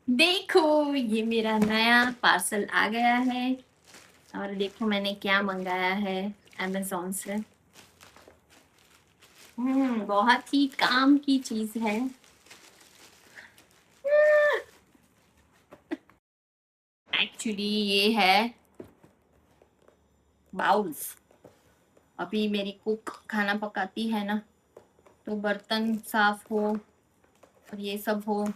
देखो ये मेरा नया पार्सल आ गया है और देखो मैंने क्या मंगाया है अमेज़न से। बहुत ही काम की चीज है। एक्चुअली ये है बाउल्स। अभी मेरी कुक खाना पकाती है ना, तो बर्तन साफ हो और ये सब हो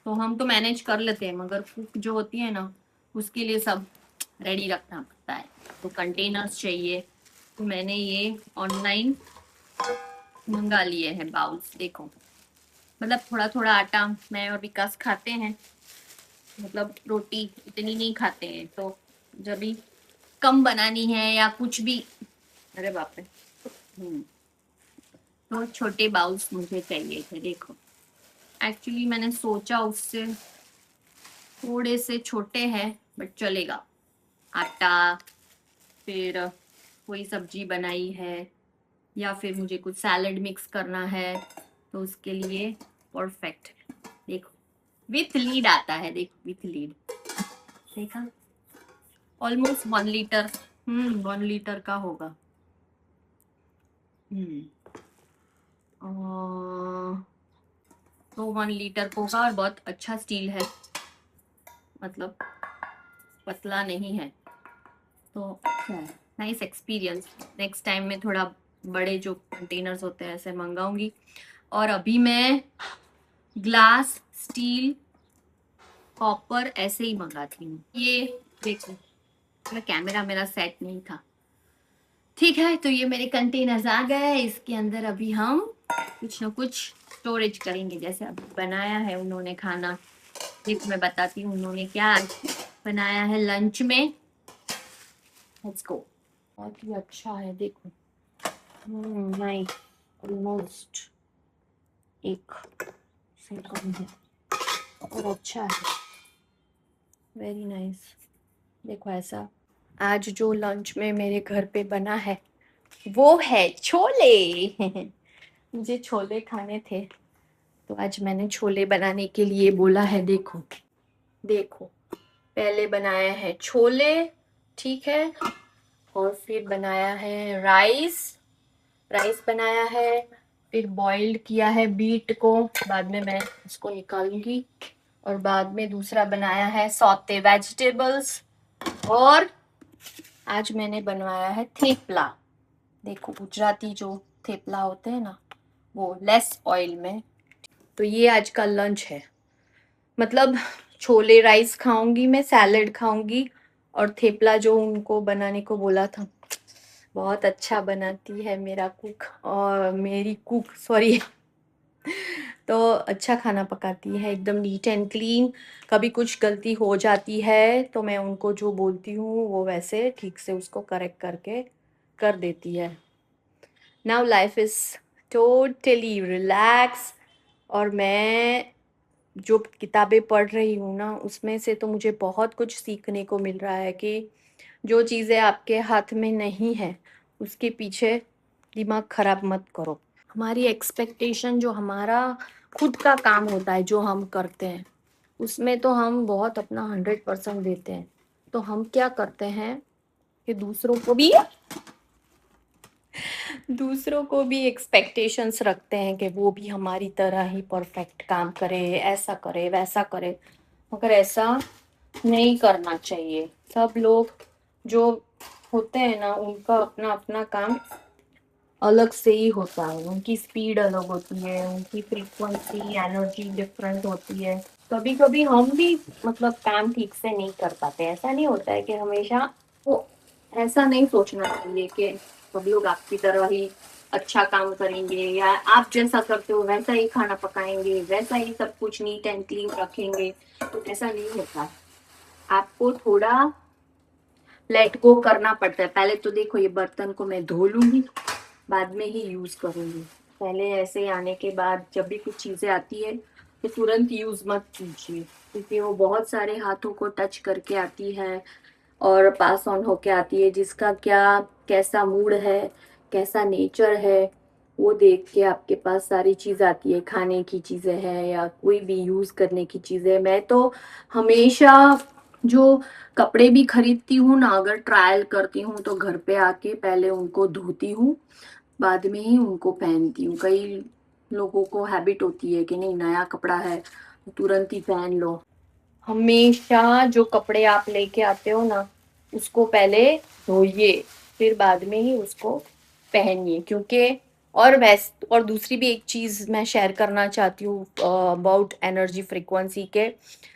तो हम तो मैनेज कर लेते हैं, मगर कुक जो होती है ना उसके लिए सब रेडी रखना पड़ता है। तो कंटेनर्स चाहिए, तो मैंने ये ऑनलाइन मंगा लिए हैं बाउल्स। देखो मतलब थोड़ा थोड़ा आटा मैं और विकास खाते हैं, मतलब रोटी इतनी नहीं खाते हैं, तो जब भी कम बनानी है या कुछ भी, अरे बाप रे, तो छोटे बाउल्स मुझे चाहिए थे। देखो एक्चुअली मैंने सोचा उससे थोड़े से छोटे हैं बट चलेगा। आटा, फिर कोई सब्जी बनाई है या फिर मुझे कुछ सैलड मिक्स करना है तो उसके लिए परफेक्ट। देखो विथ लीड आता है, देखो विथ लीड, देखा ऑलमोस्ट 1 लीटर। 1 लीटर का होगा। तो 1 लीटर को होगा और बहुत अच्छा स्टील है, मतलब पतला नहीं है। तो नाइस एक्सपीरियंस। नेक्स्ट टाइम में थोड़ा बड़े जो कंटेनर्स होते हैं ऐसे मंगाऊंगी। और अभी मैं ग्लास, स्टील, कॉपर ऐसे ही मंगाती हूँ। ये देखो मैं कैमरा मेरा सेट नहीं था, ठीक है। तो ये मेरे कंटेनर्स आ गए, इसके अंदर अभी हम कुछ ना कुछ स्टोरेज करेंगे। जैसे अभी बनाया है उन्होंने खाना, देखो मैं बताती हूँ उन्होंने क्या बनाया है लंच में। Let's go. बहुत ही अच्छा है, देखो नहीं ऑलमोस्ट 1 सेकंड है और अच्छा है, वेरी नाइस। देखो ऐसा आज जो लंच में मेरे घर पे बना है वो है छोले। मुझे छोले खाने थे तो आज मैंने छोले बनाने के लिए बोला है। देखो देखो पहले बनाया है छोले, ठीक है, और फिर बनाया है राइस। राइस बनाया है, फिर बॉइल्ड किया है बीट को, बाद में मैं इसको निकालूंगी। और बाद में दूसरा बनाया है सौते वेजिटेबल्स। और आज मैंने बनवाया है थेपला। देखो गुजराती जो थेपला होते हैं ना, वो लेस ऑयल में। तो ये आज का लंच है, मतलब छोले राइस खाऊंगी मैं, सैलेड खाऊंगी और थेपला जो उनको बनाने को बोला था। बहुत अच्छा बनाती है मेरा कुक, और मेरी कुक सॉरी। तो अच्छा खाना पकाती है, एकदम नीट एंड क्लीन। कभी कुछ गलती हो जाती है तो मैं उनको जो बोलती हूँ वो वैसे ठीक से उसको करेक्ट करके कर देती है। Now life is totally relax. और मैं जो किताबें पढ़ रही हूँ ना उसमें से तो मुझे बहुत कुछ सीखने को मिल रहा है कि जो चीज़ें आपके हाथ में नहीं है उसके पीछे दिमाग खराब मत करो। हमारी एक्सपेक्टेशन, जो हमारा खुद का काम होता है जो हम करते हैं, उसमें तो हम बहुत अपना 100% देते हैं। तो हम क्या करते हैं कि दूसरों को भी एक्सपेक्टेशंस रखते हैं कि वो भी हमारी तरह ही परफेक्ट काम करे, ऐसा करे वैसा करे। मगर ऐसा नहीं करना चाहिए। सब लोग जो होते हैं ना उनका अपना अपना काम अलग से ही होता है, उनकी स्पीड अलग होती है, उनकी फ्रीक्वेंसी एनर्जी डिफरेंट होती है। कभी कभी हम भी मतलब काम ठीक से नहीं कर पाते, ऐसा नहीं होता है कि हमेशा वो, ऐसा नहीं सोचना चाहिए कि सब लोग आपकी तरह ही अच्छा काम करेंगे या आप जैसा करते हो वैसा ही खाना पकाएंगे, वैसा ही सब कुछ नीट एंड क्लीन रखेंगे, तो ऐसा नहीं होता। आपको थोड़ा लेट गो करना पड़ता है। पहले तो देखो ये बर्तन को मैं धो लूंगी, बाद में ही यूज करूंगी। पहले ऐसे आने के बाद जब भी कुछ चीजें आती है तो तुरंत यूज मत कीजिए, क्योंकि वो बहुत सारे हाथों को टच करके आती है और पास ऑन होके आती है, जिसका क्या कैसा मूड है, कैसा नेचर है, वो देख के आपके पास सारी चीज आती है। खाने की चीजें हैं या कोई भी यूज करने की चीजें, मैं तो हमेशा जो कपड़े भी खरीदती हूँ ना, अगर ट्रायल करती हूँ तो घर पे आके पहले उनको धोती हूँ, बाद में ही उनको पहनती हूँ। कई लोगों को हैबिट होती है कि नहीं, नया कपड़ा है तो तुरंत ही पहन लो। हमेशा जो कपड़े आप लेके आते हो ना, उसको पहले धोइए, फिर बाद में ही उसको पहनिए। क्योंकि और दूसरी भी एक चीज मैं शेयर करना चाहती हूँ अबाउट एनर्जी फ्रीक्वेंसी के।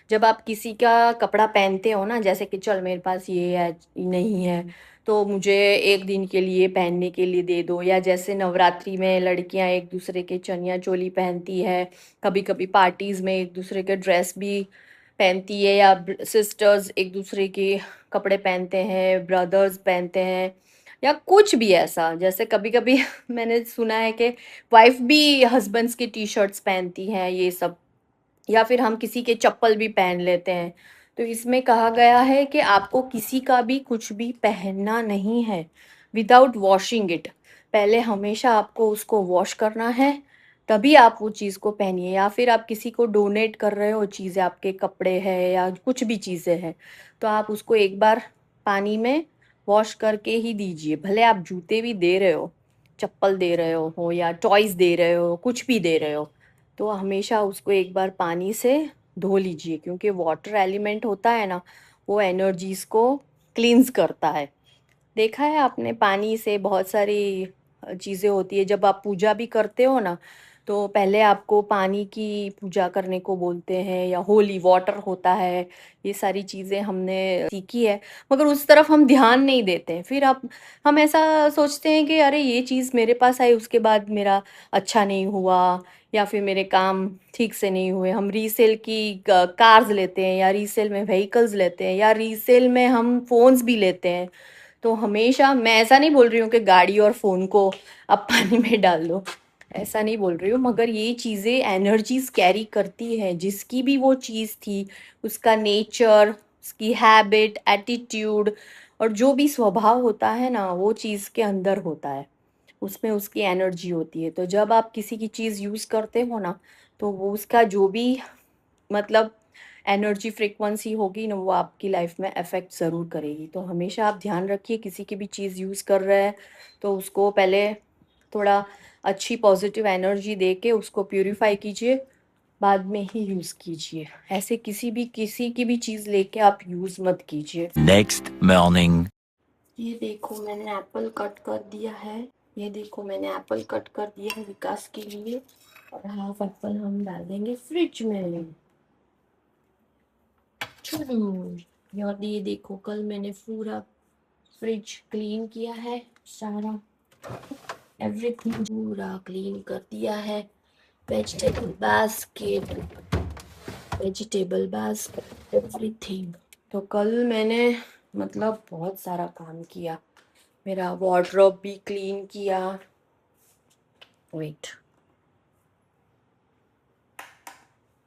जब आप किसी का कपड़ा पहनते हो ना, जैसे कि चल मेरे पास ये है नहीं है तो मुझे एक दिन के लिए पहनने के लिए दे दो, या जैसे नवरात्रि में लड़कियां एक दूसरे के चनिया चोली पहनती है, कभी कभी पार्टीज में एक दूसरे के ड्रेस भी पहनती है, या सिस्टर्स एक दूसरे के कपड़े पहनते हैं, ब्रदर्स पहनते हैं, या कुछ भी ऐसा। जैसे कभी कभी मैंने सुना है कि वाइफ भी हस्बैंड्स की टी शर्ट्स पहनती हैं, ये सब, या फिर हम किसी के चप्पल भी पहन लेते हैं। तो इसमें कहा गया है कि आपको किसी का भी कुछ भी पहनना नहीं है विदाउट वॉशिंग इट। पहले हमेशा आपको उसको वॉश करना है, तभी आप वो चीज़ को पहनिए। या फिर आप किसी को डोनेट कर रहे हो चीज़ें, आपके कपड़े हैं या कुछ भी चीज़ें हैं, तो आप उसको एक बार पानी में वॉश करके ही दीजिए। भले आप जूते भी दे रहे हो, चप्पल दे रहे हो या टॉयज दे रहे हो, कुछ भी दे रहे हो, तो हमेशा उसको एक बार पानी से धो लीजिए। क्योंकि वाटर एलिमेंट होता है ना, वो एनर्जीज को क्लींस करता है। देखा है आपने, पानी से बहुत सारी चीज़ें होती है। जब आप पूजा भी करते हो ना, तो पहले आपको पानी की पूजा करने को बोलते हैं, या होली वाटर होता है। ये सारी चीज़ें हमने सीखी है, मगर उस तरफ हम ध्यान नहीं देते हैं। फिर आप हम ऐसा सोचते हैं कि अरे ये चीज़ मेरे पास आई, उसके बाद मेरा अच्छा नहीं हुआ, या फिर मेरे काम ठीक से नहीं हुए। हम रीसेल की कार्स लेते हैं, या रीसेल में व्हीकल्स लेते हैं, या रीसेल में हम फोन्स भी लेते हैं। तो हमेशा, मैं ऐसा नहीं बोल रही हूँ कि गाड़ी और फोन को आप पानी में डाल दो, ऐसा नहीं बोल रही हूँ, मगर ये चीज़ें एनर्जीज कैरी करती है। जिसकी भी वो चीज़ थी, उसका नेचर, उसकी हैबिट, एटीट्यूड, और जो भी स्वभाव होता है ना, वो चीज़ के अंदर होता है, उसमें उसकी एनर्जी होती है। तो जब आप किसी की चीज़ यूज़ करते हो ना, तो वो उसका जो भी मतलब एनर्जी फ्रीक्वेंसी होगी ना, वो आपकी लाइफ में अफेक्ट ज़रूर करेगी। तो हमेशा आप ध्यान रखिए, किसी की भी चीज़ यूज़ कर रहे हैं तो उसको पहले थोड़ा अच्छी पॉजिटिव एनर्जी दे के उसको प्यूरिफाई कीजिए, बाद में ही यूज़ कीजिए। ऐसे किसी की भी चीज़ लेके आप यूज़ मत कीजिए। Next morning. ये देखो मैंने एप्पल कट कर दिया है, ये देखो मैंने एप्पल कट कर दिया है विकास के लिए, और हाफ एप्पल हम डाल देंगे फ्रिज में। और ये देखो, कल मैंने पूरा फ्रिज क्लीन किया है, सारा एवरीथिंग पूरा क्लीन कर दिया है। Vegetable basket, vegetable basket, everything. तो कल मैंने मतलब बहुत सारा काम किया, मेरा वार्डरोब भी क्लीन किया। वेट,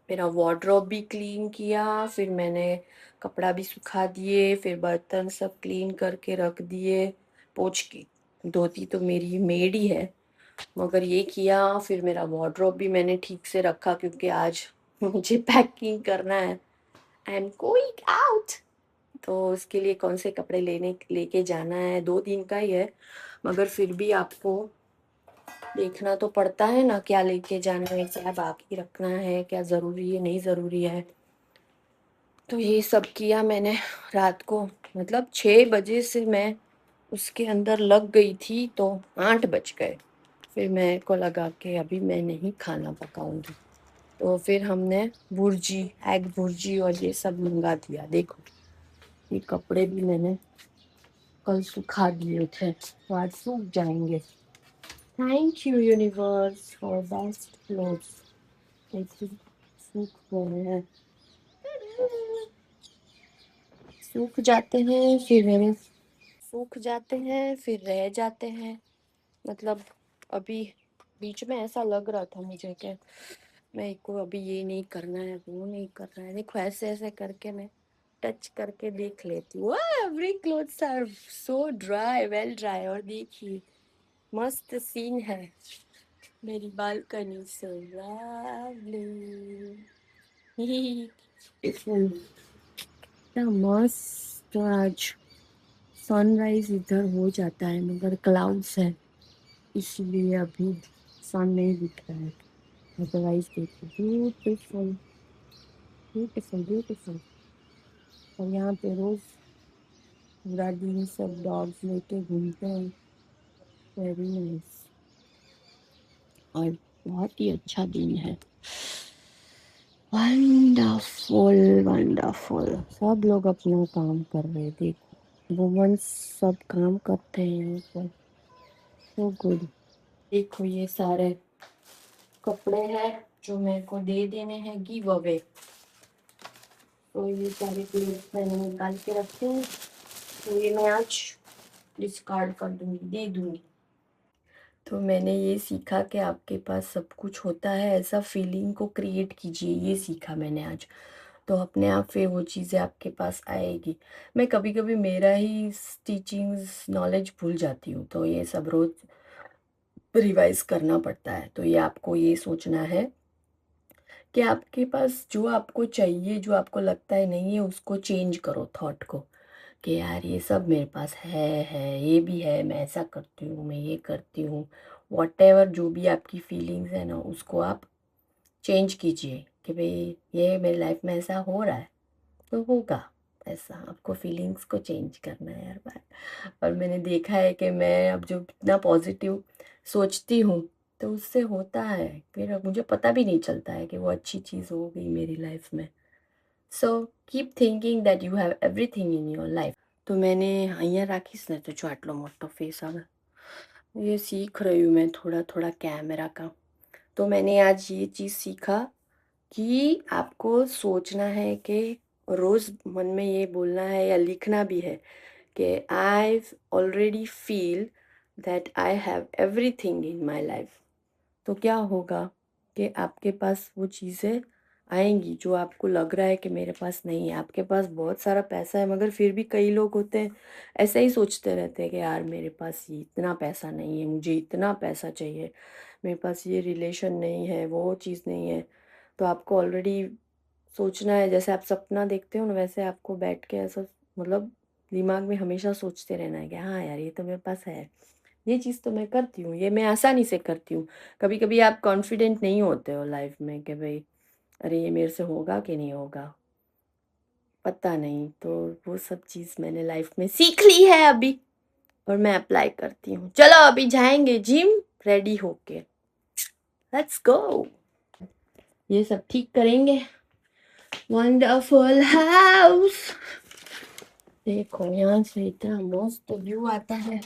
मेरा वार्डरोब भी क्लीन किया, फिर मैंने कपड़ा भी सुखा दिए, फिर बर्तन सब क्लीन करके रख दिए पोंछ के। धोती तो मेरी मेड ही है, मगर ये किया। फिर मेरा वार्डरोब भी मैंने ठीक से रखा, क्योंकि आज मुझे पैकिंग करना है, आई एम गोइंग आउट। तो उसके लिए कौन से कपड़े लेके जाना है, 2 दिन का ही है, मगर फिर भी आपको देखना तो पड़ता है ना, क्या लेके जाना है, क्या बाकी रखना है, क्या ज़रूरी है नहीं ज़रूरी है। तो ये सब किया मैंने रात को, मतलब 6 बजे से मैं उसके अंदर लग गई थी तो 8 बज गए। फिर मेरे को लगा कि अभी मैं नहीं खाना पकाऊंगी, तो फिर हमने भुर्जी, एग भुर्जी और ये सब मंगा दिया। देखो ये कपड़े भी मैंने कल सुखा दिए थे, तो आज सूख जाएंगे। Thank you universe for best clothes. देखिए सूख गए हैं, सूख जाते हैं फिर मेरे, सूख जाते हैं फिर रह जाते हैं। मतलब अभी बीच में ऐसा लग रहा था मुझे कि मेरे को अभी ये नहीं करना है, वो नहीं करना है। देखो ऐसे ऐसे करके मैं टच करके देख लेती हूँ, every clothes are so dry, well dry. और देखिए मस्त सीन है मेरी बालकनी, सो लवली। क्या मस्त आज सनराइज इधर हो जाता है, मगर क्लाउड्स है इसलिए अभी सन नहीं दिख रहा है। अदरवाइज देखो ब्यूटीफुल ब्यूटीफुल ब्यूटीफुल। और यहाँ पे रोज पूरा दिन सब डॉग्स लेके घूमते हैं, वेरी नाइस। और बहुत ही अच्छा दिन है, वंडरफुल वंडरफुल। सब लोग अपना काम कर रहे हैं, देखो वुमेन्स सब काम करते हैं, सो गुड। देखो ये सारे कपड़े हैं जो मेरे को दे देने हैं गिव अवे, तो ये सारे क्लोथ्स मैंने निकाल के रखे हैं, तो ये मैं आज डिस्कार्ड कर दूंगी, दे दूंगी। तो मैंने ये सीखा कि आपके पास सब कुछ होता है, ऐसा फीलिंग को क्रिएट कीजिए, ये सीखा मैंने आज। तो अपने आप फिर वो चीज़ें आपके पास आएगी। मैं कभी कभी मेरा ही टीचिंग्स नॉलेज भूल जाती हूँ, तो ये सब रोज रिवाइज करना पड़ता है। तो ये आपको ये सोचना है कि आपके पास जो आपको चाहिए, जो आपको लगता है नहीं है, उसको चेंज करो थॉट को, कि यार ये सब मेरे पास है ये भी है, मैं ऐसा करती हूँ, मैं ये करती हूँ। वॉट एवर जो भी आपकी फीलिंग्स है ना, उसको आप चेंज कीजिए कि भाई ये मेरी लाइफ में ऐसा हो रहा है, तो होगा ऐसा। आपको फीलिंग्स को चेंज करना है हर बार। और मैंने देखा है कि मैं अब जो इतना पॉजिटिव सोचती हूँ, तो उससे होता है, फिर अब मुझे पता भी नहीं चलता है कि वो अच्छी चीज़ हो गई मेरी लाइफ में। So keep thinking that you have everything in your life. तो मैंने અહીંયા રાખીશ ને તો જો આટલો મોટો फेस આવે, ये सीख रही हूँ मैं थोड़ा थोड़ा कैमरा का। तो मैंने आज ये चीज़ सीखा कि आपको सोचना है कि रोज़ मन में ये बोलना है या लिखना भी है कि I already feel that I have everything in my life. तो क्या होगा कि आपके पास वो चीज़ें आएंगी जो आपको लग रहा है कि मेरे पास नहीं है। आपके पास बहुत सारा पैसा है, मगर फिर भी कई लोग होते हैं ऐसे ही सोचते रहते हैं कि यार मेरे पास ये इतना पैसा नहीं है, मुझे इतना पैसा चाहिए, मेरे पास ये रिलेशन नहीं है, वो चीज़ नहीं है। तो आपको ऑलरेडी सोचना है, जैसे आप सपना देखते हो ना, वैसे आपको बैठ के ऐसा मतलब दिमाग में हमेशा सोचते रहना है कि हाँ यार ये तो मेरे पास है, ये चीज़ तो मैं करती हूँ, ये मैं आसानी से करती हूँ। कभी कभी आप कॉन्फिडेंट नहीं होते हो लाइफ में कि भाई अरे ये मेरे से होगा कि नहीं होगा, पता नहीं। तो वो सब चीज़ मैंने लाइफ में सीख ली है अभी, और मैं अप्लाई करती हूँ। चलो अभी जाएंगे जिम, रेडी होके, लेट्स गो। ये सब ठीक करेंगे। वंडरफुल हाउस, देखो यहाँ से इतना मस्त व्यू आता है।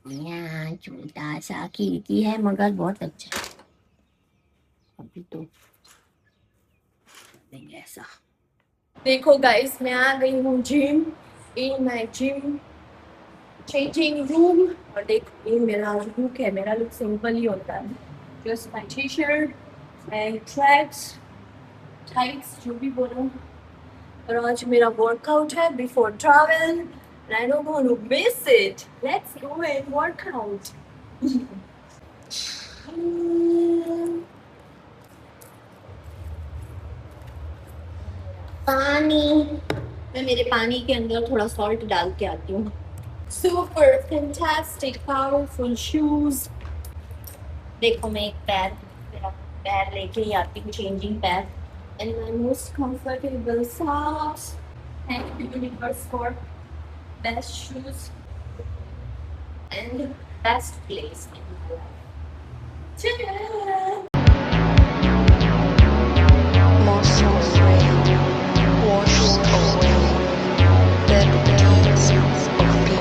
यहाँ छोटा सा खिड़की है मगर बहुत अच्छा है। अभी तो नहीं ऐसा। देखो गाइस मैं आ गई हूँ gym, in my gym changing room. और देखो ये मेरा लुक है, मेरा लुक सिंपल ही होता है, just my T shirt and tracks, tights जो भी बोलो। और आज मेरा वर्कआउट है before travel, and I don't want to miss it. Let's go and work out. पानी, मैं मेरे पानी के अंदर थोड़ा सॉल्ट डाल के आती हूँ। Super fantastic powerful shoes. देखो मैं एक पैर, मेरा पैर लेके ही आती हूँ, चेंजिंग पैर, and my most comfortable socks. Thank you universe for best shoes. and the best place in my life. Ta-da! Morsel of rain washes away dead bones of people.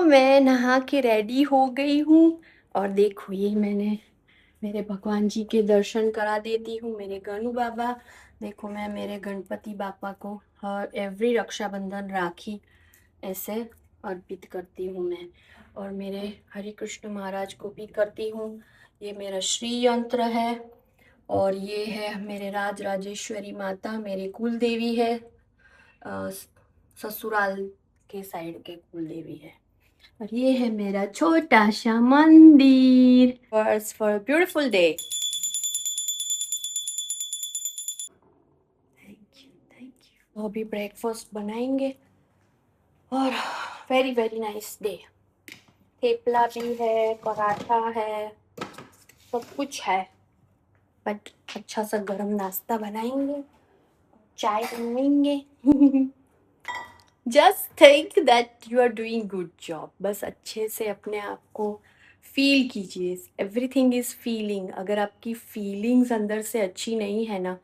मैं नहा के रेडी हो गई हूँ और देखो ये मैंने मेरे भगवान जी के दर्शन करा देती हूँ, मेरे गणु बाबा। देखो मैं मेरे गणपति बापा को हर एवरी रक्षाबंधन राखी ऐसे अर्पित करती हूँ मैं, और मेरे हरि कृष्ण महाराज को भी करती हूँ। ये मेरा श्री यंत्र है और ये है मेरे राज राजेश्वरी माता, मेरी कुल देवी है, ससुराल के साइड के कुल देवी है। और ये है मेरा छोटा सा मंदिर। For beautiful day. Thank you thank you. अभी ब्रेकफास्ट बनाएंगे और very very nice day. Thepla भी है, पराठा है, सब कुछ है, बट अच्छा सा गरम नाश्ता बनाएंगे, चाय बनाएंगे। Just think that you are doing good job. बस अच्छे से अपने आप को फील कीजिए। Everything is feeling. अगर आपकी फीलिंग्स अंदर से अच्छी नहीं है ना,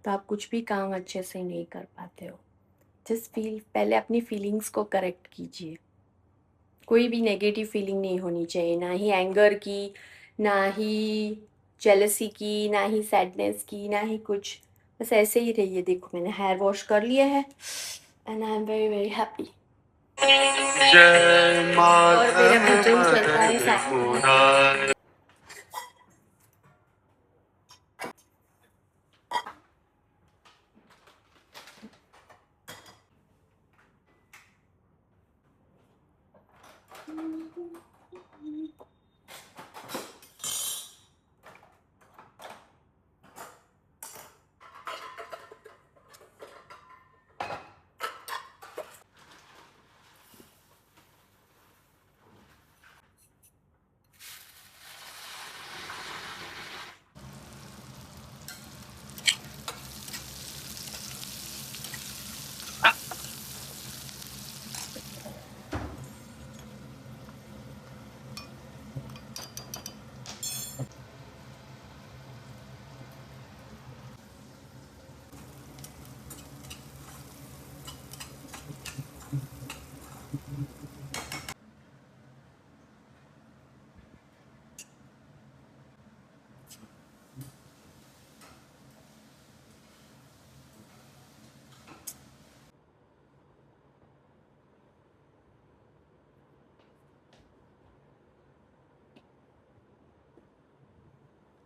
तो आप कुछ भी काम अच्छे से नहीं कर पाते हो। जस्ट फील, पहले अपनी फीलिंग्स को करेक्ट कीजिए। कोई भी नेगेटिव फीलिंग नहीं होनी चाहिए, ना ही एंगर की, ना ही जेलसी की, ना ही सैडनेस की, ना ही कुछ। बस ऐसे ही रहिए। देखो मैंने हेयर वॉश कर लिया है and I am very very happy. और मेरा भजन चलता है साथ में।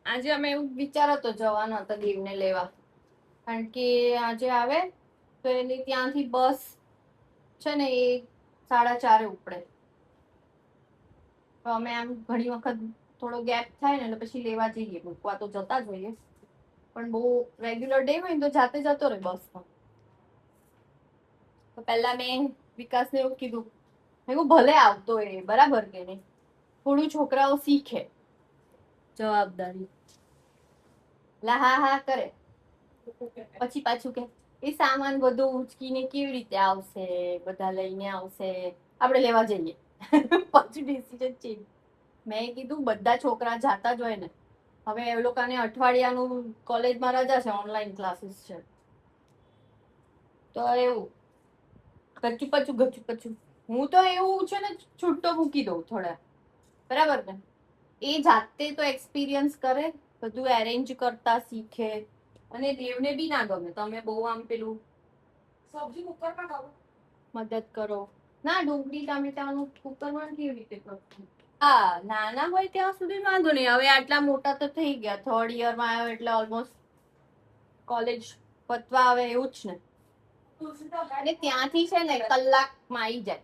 આજે અમે એવું વિચારતો જવાનો હતો લીવને લેવા, કારણ કે આજે આવે તો એની ત્યાંથી બસ છે ને એ 4:30 ઉપડે, તો અમે આમ ઘણી વખત થોડો ગેપ થાય ને એટલે પછી લેવા જઈએ, મૂકવા તો જતા જ હોઈએ, પણ બહુ રેગ્યુલર ડે હોય ને તો જાતે જતો રહે બસમાં. તો પહેલા મેં વિકાસને એવું કીધું, મેં કીધું ભલે આવતો હોય બરાબર કે નહીં, થોડું છોકરાઓ શીખે જવાબદારી. એટલે હા હા કરે, પછી પાછું કે એ સામાન બધું ઉચકીને કેવી રીતે આવશે, બધા લઈને આવશે, આપણે લેવા જઈએ. પછી ડિસિઝન ચેન્જ. મેં કીધું બધા છોકરા જાતા જ હોય ને, હવે એ લોકોને અઠવાડિયાનું કોલેજમાં રજા છે, ઓનલાઈન ક્લાસીસ છે, તો એવું ગચું પચું. હું તો એવું છે ને છૂટો મૂકી દઉં થોડા, બરાબર ને. એ જાતે તો એક્સપિરિયન્સ કરે, બધું એરેન્જ કરતા શીખે, અને દેવને બી ના ગમે તમે બહુ આમ પેલું સબ્જી કુકરમાં કરો, મદદ કરો. ના, ડુંગળી ટામેટાનું કુકરમાં કેવી રીતે કરવું? હા, નાના હોય ત્યાં સુધી વાંધો નહીં. હવે આટલા મોટા તો થઈ ગયા, 3rd યરમાં આવ્યો એટલે ઓલમોસ્ટ કોલેજ પતવા આવે એવું જ ને. અને ત્યાંથી છે ને કલાકમાં આવી જાય,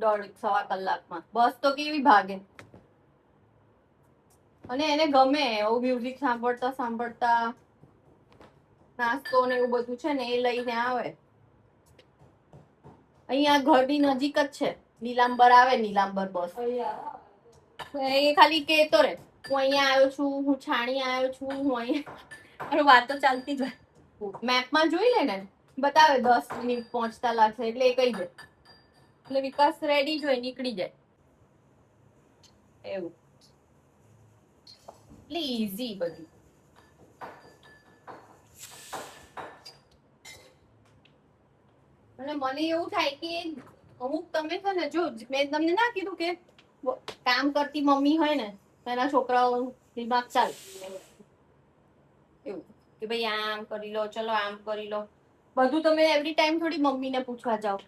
1.5-1.25 કલાકમાં. બસ તો કેવી ભાગે. અને એને ગમે એવું મ્યુઝિક સાંભળતા સાંભળતા નાસ્તો ને એવું બધું છે ને એ લઈને આવે. અહીંયા ઘરની નજીક જ છે, નીલાંબર આવે, નીલાંબર બસ. એ ખાલી કેતો રે, હું અહીંયા આવ્યો છું, હું છાણી આવ્યો છું, હું અહીંયા. વાતો ચાલતી જ હોય. મેપમાં જોઈ લે ને, બતાવે 10 મિનિટ પહોંચતા લાગશે, એટલે એ કહી દે. એટલે વિકાસ રેડી જ હોય, નીકળી જાય એવું. એટલે ઈઝી બધું. અને મને એવું થાય કે અમુક તમે છે ને, જો મેં તમને ના કીધું કે કામ કરતી મમ્મી હોય ને, એના છોકરાઓ દિમાગ ચાલ એવું કે ભાઈ આમ કરી લો, ચલો આમ કરી લો. બધું તમે એવરી ટાઈમ થોડી મમ્મીને પૂછવા જાઓ.